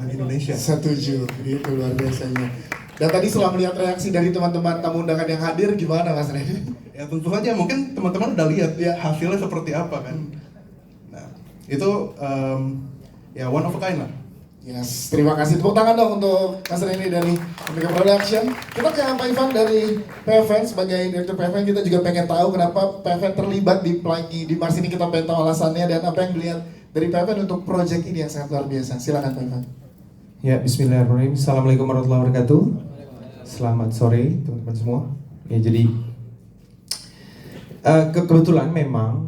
Indonesia. Setuju, itu luar biasanya. Dan tadi setelah melihat reaksi dari teman-teman tamu undangan yang hadir, gimana Mas Reni? Ya tentu saja, mungkin teman-teman udah lihat ya hasilnya seperti apa kan. Nah, itu ya one of a kind lah. Yes, terima kasih. Tepuk tangan dong untuk Mas Reni dari Omega Production. Kita ke Pak Ivan dari PFN. Sebagai Direktur PFN, kita juga pengen tahu kenapa PFN terlibat di Pelangi di Mars ini. Kita pengen tahu alasannya dan apa yang dilihat dari PFN untuk proyek ini yang sangat luar biasa. Silakan Pak Ivan. Ya, bismillahirrahmanirrahim. Assalamualaikum warahmatullahi wabarakatuh. Selamat sore teman-teman semua. Ya, jadi kebetulan memang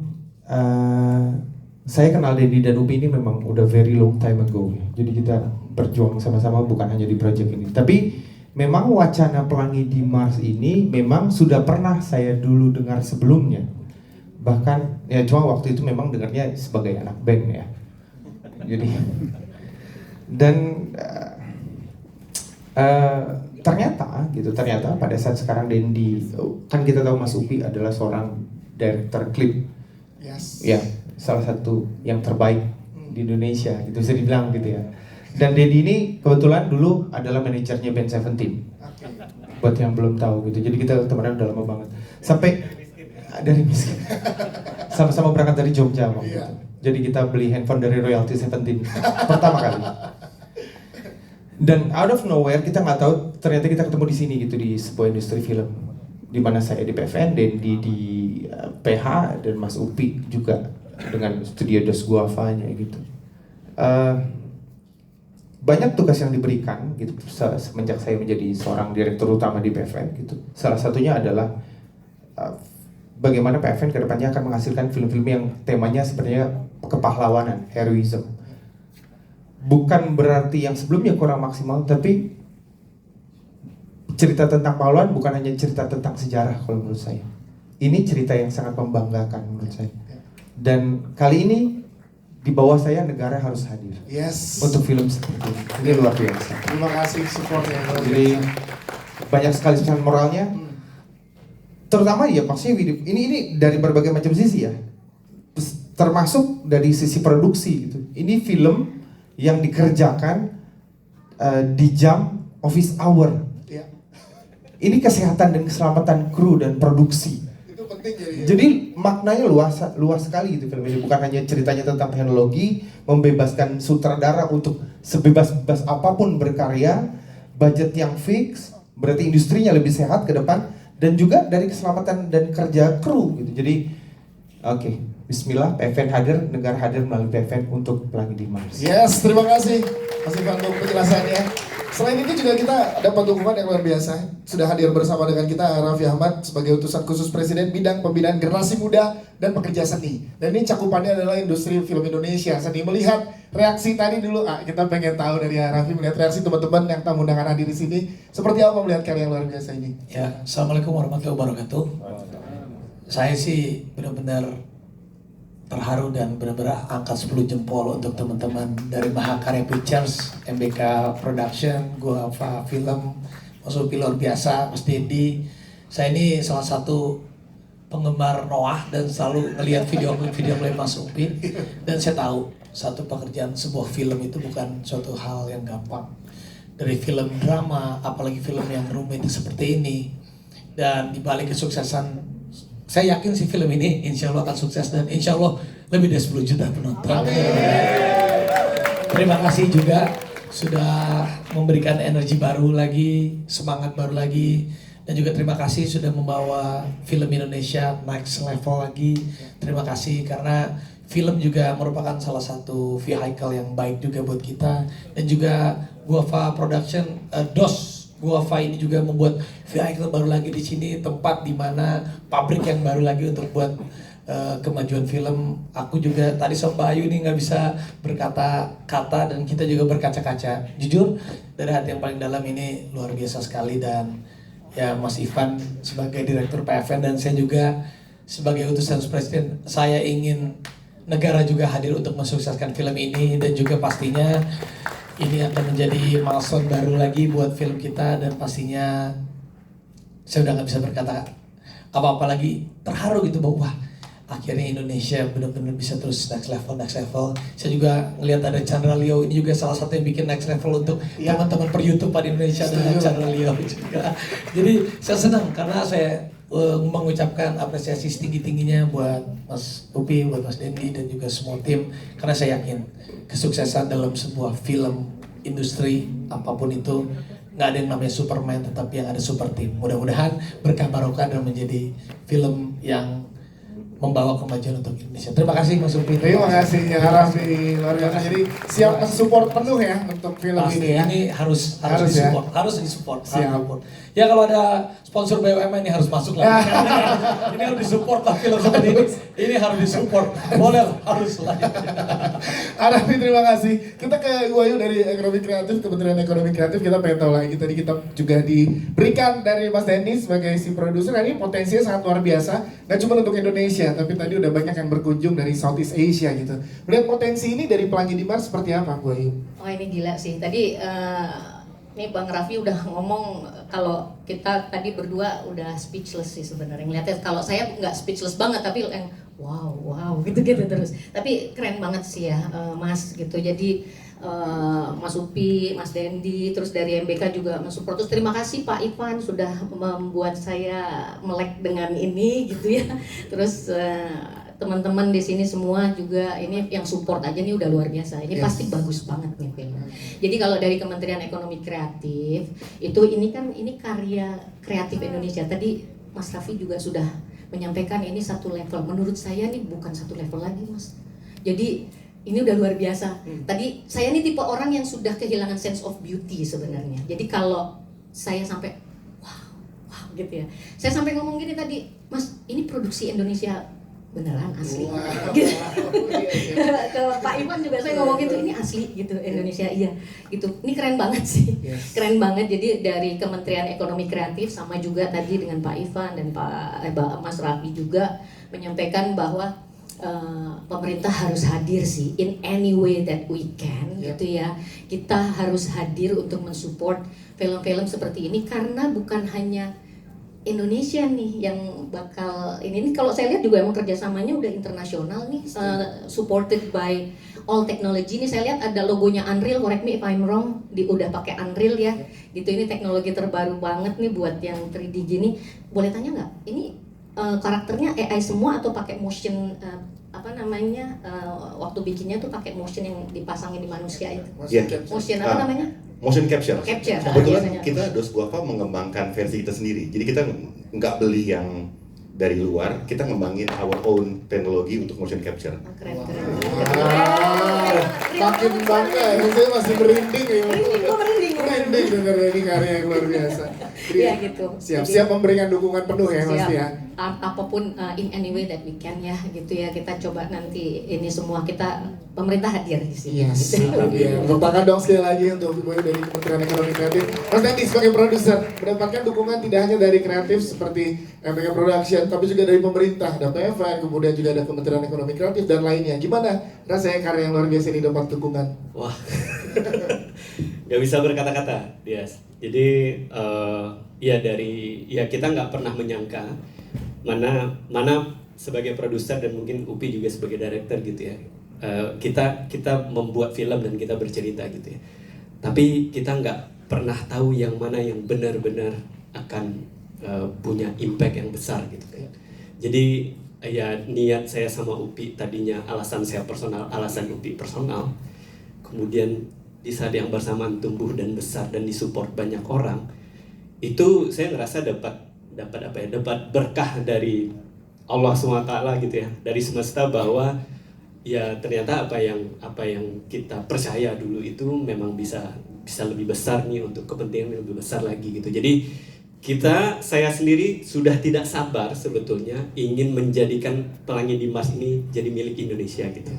saya kenal Dedi dan Upi ini memang udah very long time ago. Jadi kita berjuang sama-sama bukan hanya di project ini. Tapi memang wacana Pelangi di Mars ini memang sudah pernah saya dulu dengar sebelumnya. Bahkan ya cuma waktu itu memang dengarnya sebagai anak band ya. Jadi dan ternyata pada saat sekarang Dendi, kan kita tahu Mas Upi adalah seorang director klip. Yes. Ya, salah satu yang terbaik di Indonesia, gitu bisa dibilang gitu ya. Dan Dedi ini kebetulan dulu adalah manajernya Band Seventeen. Buat yang belum tahu gitu. Jadi kita temenan udah lama banget. Sampai dari miskin. Sama-sama berangkat dari Jogja waktu itu. Jadi kita beli handphone dari Royalty Seventeen pertama kali. Dan out of nowhere kita nggak tahu ternyata kita ketemu di sini gitu di sebuah industri film. Di mana saya di PFN, Dendi di PH dan Mas Upi juga dengan studio Dos Guavanya gitu. Banyak tugas yang diberikan gitu semenjak saya menjadi seorang direktur utama di PFN gitu. Salah satunya adalah bagaimana PFN kedepannya akan menghasilkan film-film yang temanya sebenarnya kepahlawanan, heroism. Bukan berarti yang sebelumnya kurang maksimal, tapi cerita tentang pahlawan bukan hanya cerita tentang sejarah kalau menurut saya. Ini cerita yang sangat membanggakan menurut saya. Dan kali ini di bawah saya negara harus hadir. Yes. Untuk film seperti ini. Ini luar biasa. Terima kasih supportnya. Jadi banyak sekali pesan moralnya. Terutama ya pasti ini dari berbagai macam sisi ya. Termasuk dari sisi produksi gitu. Ini film yang dikerjakan di jam office hour. Ya. Ini kesehatan dan keselamatan kru dan produksi. Itu penting Jadi maknanya luas sekali gitu film ini. Bukan hanya ceritanya tentang teknologi, membebaskan sutradara untuk sebebas-bebas apapun berkarya, budget yang fix, berarti industrinya lebih sehat ke depan, dan juga dari keselamatan dan kerja kru gitu. Jadi oke. Bismillah, PFN hadir, negara hadir melalui PFN untuk Pelangi di Mars. Yes, terima kasih Mas Ivan untuk penjelasannya. Selain itu juga kita dapat dukungan yang luar biasa. Sudah hadir bersama dengan kita Raffi Ahmad sebagai utusan khusus Presiden bidang pembinaan generasi muda dan pekerja seni. Dan ini cakupannya adalah industri film Indonesia. Seni melihat reaksi tadi dulu, kita pengen tahu dari Raffi melihat reaksi teman-teman yang tamu undangan hadir di sini. Seperti apa melihat karya yang luar biasa ini? Ya, Assalamualaikum warahmatullahi wabarakatuh. Saya sih benar-benar terharu dan benar-benar angkat 10 jempol untuk teman-teman dari Mahakarya Pictures, MBK Production, Guava Film, Mas Upi luar biasa, Mas Dedi. Saya ini salah satu penggemar Noah dan selalu ngelihat video klip Mas Upi. Dan saya tahu satu pekerjaan sebuah film itu bukan suatu hal yang gampang. Dari film drama, apalagi film yang rumit seperti ini. Dan dibalik kesuksesan, saya yakin sih film ini insya Allah akan sukses dan insya Allah lebih dari 10 juta penonton. Terima kasih juga sudah memberikan energi baru lagi, semangat baru lagi. Dan juga terima kasih sudah membawa film Indonesia next level lagi. Terima kasih karena film juga merupakan salah satu vehicle yang baik juga buat kita. Dan juga Guava Production, DOS Guava ini juga membuat vehicle baru lagi di sini, tempat di mana pabrik yang baru lagi untuk buat kemajuan film. Aku juga tadi sama Bayu nih nggak bisa berkata-kata dan kita juga berkaca-kaca. Jujur dari hati yang paling dalam ini luar biasa sekali. Dan ya Mas Ivan sebagai direktur PFN dan saya juga sebagai utusan presiden, saya ingin negara juga hadir untuk mensukseskan film ini. Dan juga pastinya ini akan menjadi milestone baru lagi buat film kita. Dan pastinya saya udah nggak bisa berkata apa-apa lagi, terharu gitu bahwa wah akhirnya Indonesia benar-benar bisa terus next level. Saya juga ngelihat ada Chandra Leo, ini juga salah satu yang bikin next level untuk teman-teman per YouTube di Indonesia dengan Chandra Leo juga. Jadi saya senang karena saya mengucapkan apresiasi setinggi-tingginya buat Mas Upi, buat Mas Dendi dan juga semua tim, karena saya yakin kesuksesan dalam sebuah film industri apapun itu nggak ada yang namanya Superman, tetapi yang ada super team. Mudah-mudahan berkah barokah dan menjadi film yang membawa kemajuan untuk Indonesia. Terima kasih Mas Upi. Terima kasih ya Raffi, luar biasa. Jadi siap support penuh ya untuk film Pasti, ini ya. ini harus Harus disupport, ya? harus disupport. Siap. Ya kalau ada sponsor BUMN ini harus masuk lah. Ini harus disupport lah film seperti ini. Ini harus disupport. Boleh lah, harus lah. Raffi, terima kasih. Kita ke Wayu dari Ekonomi Kreatif, Kementerian Ekonomi Kreatif. Kita pengen tahu lagi, tadi kita juga diberikan dari Mas Dendi sebagai si produser. Ini potensinya sangat luar biasa. Nggak cuma untuk Indonesia, tapi tadi udah banyak yang berkunjung dari Southeast Asia gitu. Melihat potensi ini dari Pelangi di Mars seperti apa, Bu Wayu? Oh ini gila sih. Tadi ini Bang Raffi udah ngomong kalau kita tadi berdua udah speechless sih sebenarnya ngeliatnya. Kalau saya nggak speechless banget, tapi yang wow gitu terus. Tapi keren banget sih ya Mas gitu. Jadi Mas Upi, Mas Dendi, terus dari MBK juga mensupport. Terus terima kasih Pak Ivan sudah membuat saya melek dengan ini gitu ya. Terus teman-teman di sini semua juga ini yang support aja nih udah luar biasa. Ini pasti bagus banget nih film. Jadi kalau dari Kementerian Ekonomi Kreatif itu ini karya kreatif Indonesia. Tadi Mas Raffi juga sudah menyampaikan ini satu level. Menurut saya nih bukan satu level lagi Mas. Jadi ini udah luar biasa. Tadi saya nih tipe orang yang sudah kehilangan sense of beauty sebenarnya. Jadi kalau saya sampai wow gitu ya. Saya sampai ngomong gini tadi, Mas, ini produksi Indonesia beneran asli. Gitu. Ke Pak Iwan juga saya ngomong gitu, ini asli gitu Indonesia, iya gitu. Ini keren banget sih, keren banget. Jadi dari Kementerian Ekonomi Kreatif sama juga tadi dengan Pak Ivan dan Mas Raffi juga menyampaikan bahwa pemerintah harus hadir sih in any way that we can gitu ya. Kita harus hadir untuk mensupport film-film seperti ini karena bukan hanya Indonesia nih yang bakal ini kalau saya lihat juga emang kerjasamanya udah internasional nih, supported by all technology. Ini saya lihat ada logonya Unreal, correct me if I'm wrong, udah pakai Unreal ya gitu. Ini teknologi terbaru banget nih buat yang 3D gini. Boleh tanya nggak ini karakternya AI semua atau pakai motion waktu bikinnya tuh pakai motion yang dipasangin di manusia itu? Motion apa namanya? Motion capture. Kebetulan biasanya. kita Dos Guava mengembangkan versi kita sendiri. Jadi kita nggak beli yang dari luar, kita ngembangin our own teknologi untuk motion capture. Oh, keren. Makin bangga ya, saya masih merinding ya. Merinding. Dengar ini karya yang luar biasa. Iya gitu. Siap memberikan dukungan penuh ya Mas ya. Apapun in any way that we can ya gitu ya, kita coba nanti ini semua pemerintah hadir di sini. Yes, merupakan dong sekali lagi untuk Ibu dari Kementerian Ekonomi Kreatif. Mas Dendi sebagai produser mendapatkan dukungan tidak hanya dari kreatif seperti MBK Production, tapi juga dari pemerintah, ada PFN, kemudian juga ada Kementerian Ekonomi Kreatif dan lainnya. Gimana rasanya karya yang luar biasa ini dapat dukungan? Wah, nggak bisa berkata-kata, Dias. Jadi kita nggak pernah menyangka mana sebagai produser dan mungkin Upi juga sebagai director gitu ya. Kita membuat film dan kita bercerita gitu ya. Tapi kita nggak pernah tahu yang mana yang benar-benar akan punya impact yang besar gitu kan. Jadi ya niat saya sama Upi tadinya alasan saya personal, alasan Upi personal. Kemudian di saat yang bersamaan tumbuh dan besar dan disupport banyak orang, itu saya ngerasa dapat berkah dari Allah SWT gitu ya, dari semesta, bahwa ya ternyata apa yang kita percaya dulu itu memang bisa lebih besar nih untuk kepentingan yang lebih besar lagi gitu. Jadi saya sendiri sudah tidak sabar sebetulnya ingin menjadikan Pelangi di Mars ini jadi milik Indonesia gitu.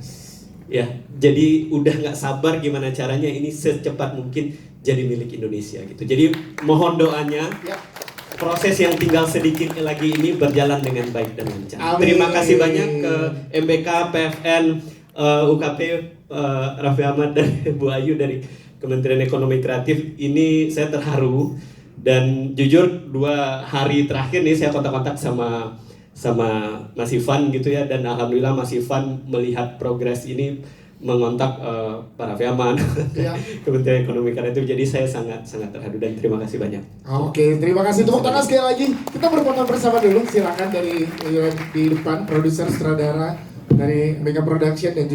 Ya, jadi udah nggak sabar gimana caranya ini secepat mungkin jadi milik Indonesia gitu. Jadi mohon doanya, proses yang tinggal sedikit lagi ini berjalan dengan baik dan lancar. Terima kasih banyak ke MBK, PFN, UKP, Raffi Ahmad dan Bu Ayu dari Kementerian Ekonomi Kreatif. Ini saya terharu dan jujur 2 hari terakhir nih saya kontak-kontak sama sama Mas Ivan gitu ya, dan alhamdulillah Mas Ivan melihat progres ini mengontak Pak Raffi Ahmad, Ya. Kementerian Ekonomi Kreatif. Jadi saya sangat terharu dan terima kasih banyak. Oke, terima kasih. Tepuk tangan sekali lagi. Kita berfoto bersama dulu. Silakan dari di depan produser sutradara dari Mega Production dan juga